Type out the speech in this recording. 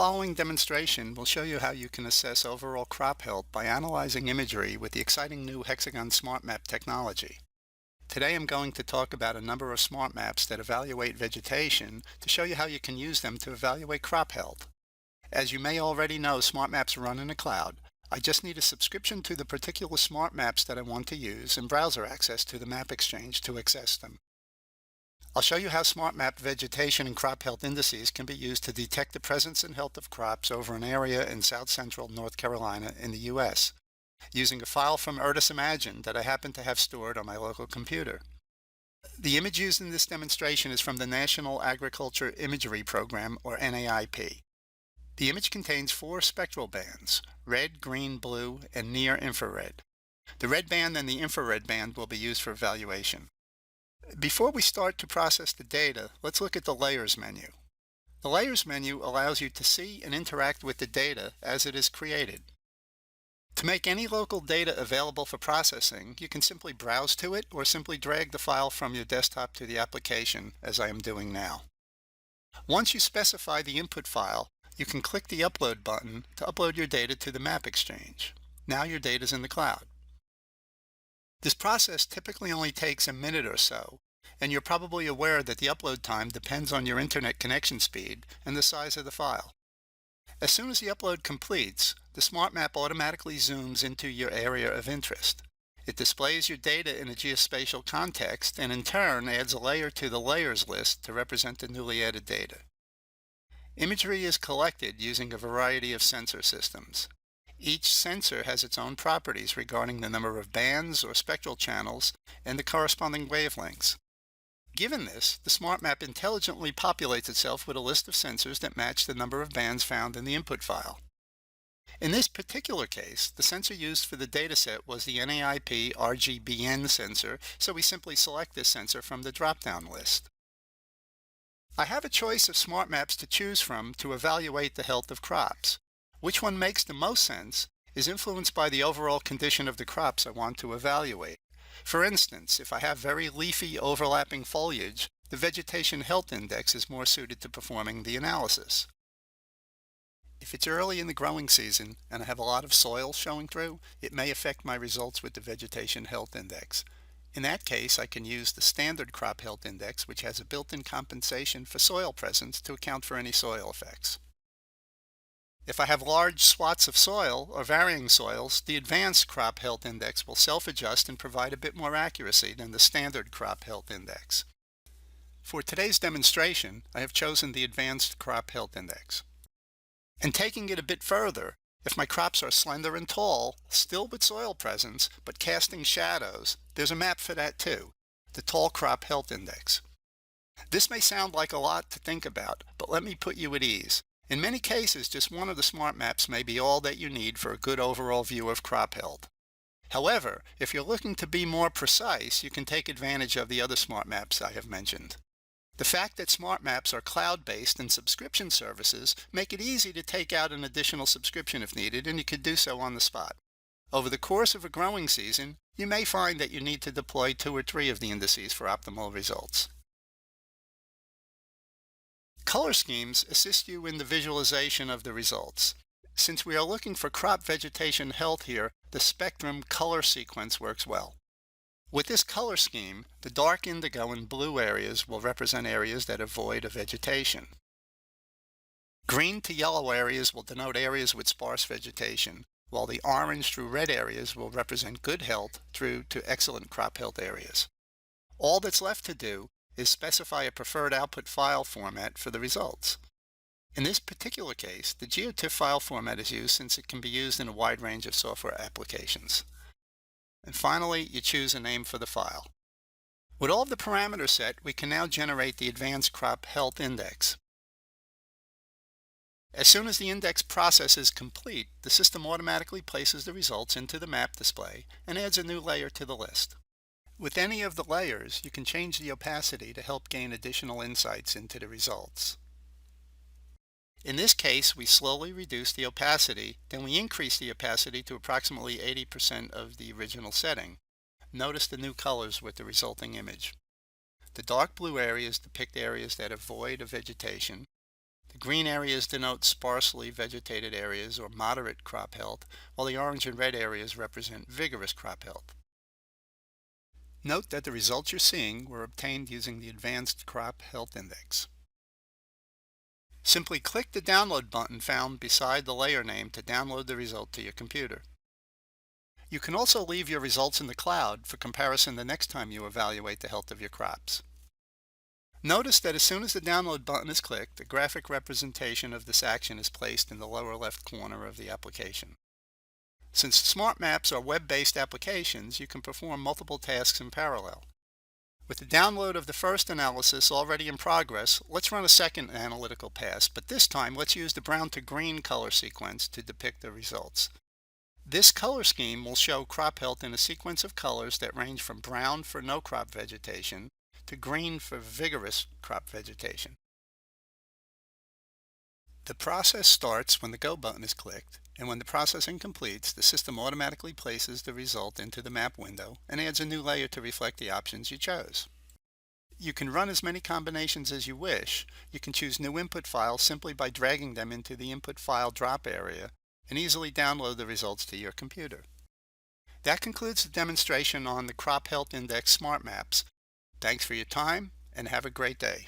following demonstration will show you how you can assess overall crop health by analyzing imagery with the exciting new Hexagon Smart M.App technology. Today I'm going to talk about a number of smart maps that evaluate vegetation to show you how you can use them to evaluate crop health. As you may already know, smart maps run in the cloud. I just need a subscription to the particular smart maps that I want to use and browser access to the Map Exchange to access them. I'll show you how smart map vegetation and crop health indices can be used to detect the presence and health of crops over an area in south central North Carolina in the U.S. using a file from Imagine that I happen to have stored on my local computer. The image used in this demonstration is from the National Agriculture Imagery Program, or NAIP. The image contains 4 spectral bands: red, green, blue, and near infrared. The red band and the infrared band will be used for evaluation. Before we start to process the data, let's look at the Layers menu. The Layers menu allows you to see and interact with the data as it is created. To make any local data available for processing, you can simply browse to it or simply drag the file from your desktop to the application, as I am doing now. Once you specify the input file, you can click the Upload button to upload your data to the Map Exchange. Now your data is in the cloud. This process typically only takes a minute or so, and you're probably aware that the upload time depends on your internet connection speed and the size of the file. As soon as the upload completes, the smart map automatically zooms into your area of interest. It displays your data in a geospatial context and in turn adds a layer to the layers list to represent the newly added data. Imagery is collected using a variety of sensor systems. Each sensor has its own properties regarding the number of bands or spectral channels and the corresponding wavelengths. Given this, the smart map intelligently populates itself with a list of sensors that match the number of bands found in the input file. In this particular case, the sensor used for the dataset was the NAIP RGBN sensor, so we simply select this sensor from the drop-down list. I have a choice of smart maps to choose from to evaluate the health of crops. Which one makes the most sense is influenced by the overall condition of the crops I want to evaluate. For instance, if I have very leafy overlapping foliage, the Vegetation Health Index is more suited to performing the analysis. If it's early in the growing season and I have a lot of soil showing through, it may affect my results with the Vegetation Health Index. In that case, I can use the Standard Crop Health Index, which has a built-in compensation for soil presence to account for any soil effects. If I have large swaths of soil or varying soils, the Advanced Crop Health Index will self-adjust and provide a bit more accuracy than the Standard Crop Health Index. For today's demonstration, I have chosen the Advanced Crop Health Index. And taking it a bit further, if my crops are slender and tall, still with soil presence, but casting shadows, there's a map for that too, the Tall Crop Health Index. This may sound like a lot to think about, but let me put you at ease. In many cases, just one of the smart maps may be all that you need for a good overall view of crop health. However, if you're looking to be more precise, you can take advantage of the other smart maps I have mentioned. The fact that smart maps are cloud-based and subscription services make it easy to take out an additional subscription if needed, and you can do so on the spot. Over the course of a growing season, you may find that you need to deploy 2 or 3 of the indices for optimal results. Color schemes assist you in the visualization of the results. Since we are looking for crop vegetation health here, the spectrum color sequence works well. With this color scheme, the dark indigo and blue areas will represent areas that are void of vegetation. Green to yellow areas will denote areas with sparse vegetation, while the orange through red areas will represent good health through to excellent crop health areas. All that's left to do is specify a preferred output file format for the results. In this particular case, the GeoTIFF file format is used since it can be used in a wide range of software applications. And finally, you choose a name for the file. With all of the parameters set, we can now generate the Advanced Crop Health Index. As soon as the index process is complete, the system automatically places the results into the map display and adds a new layer to the list. With any of the layers, you can change the opacity to help gain additional insights into the results. In this case, we slowly reduce the opacity, then we increase the opacity to approximately 80% of the original setting. Notice the new colors with the resulting image. The dark blue areas depict areas that are void of vegetation. The green areas denote sparsely vegetated areas or moderate crop health, while the orange and red areas represent vigorous crop health. Note that the results you're seeing were obtained using the Advanced Crop Health Index. Simply click the download button found beside the layer name to download the result to your computer. You can also leave your results in the cloud for comparison the next time you evaluate the health of your crops. Notice that as soon as the download button is clicked, a graphic representation of this action is placed in the lower left corner of the application. Since smart maps are web-based applications, you can perform multiple tasks in parallel. With the download of the first analysis already in progress, let's run a second analytical pass, but this time let's use the brown to green color sequence to depict the results. This color scheme will show crop health in a sequence of colors that range from brown for no crop vegetation to green for vigorous crop vegetation. The process starts when the Go button is clicked, and when the processing completes, the system automatically places the result into the map window and adds a new layer to reflect the options you chose. You can run as many combinations as you wish. You can choose new input files simply by dragging them into the input file drop area and easily download the results to your computer. That concludes the demonstration on the Crop Health Index Smart Maps. Thanks for your time and have a great day.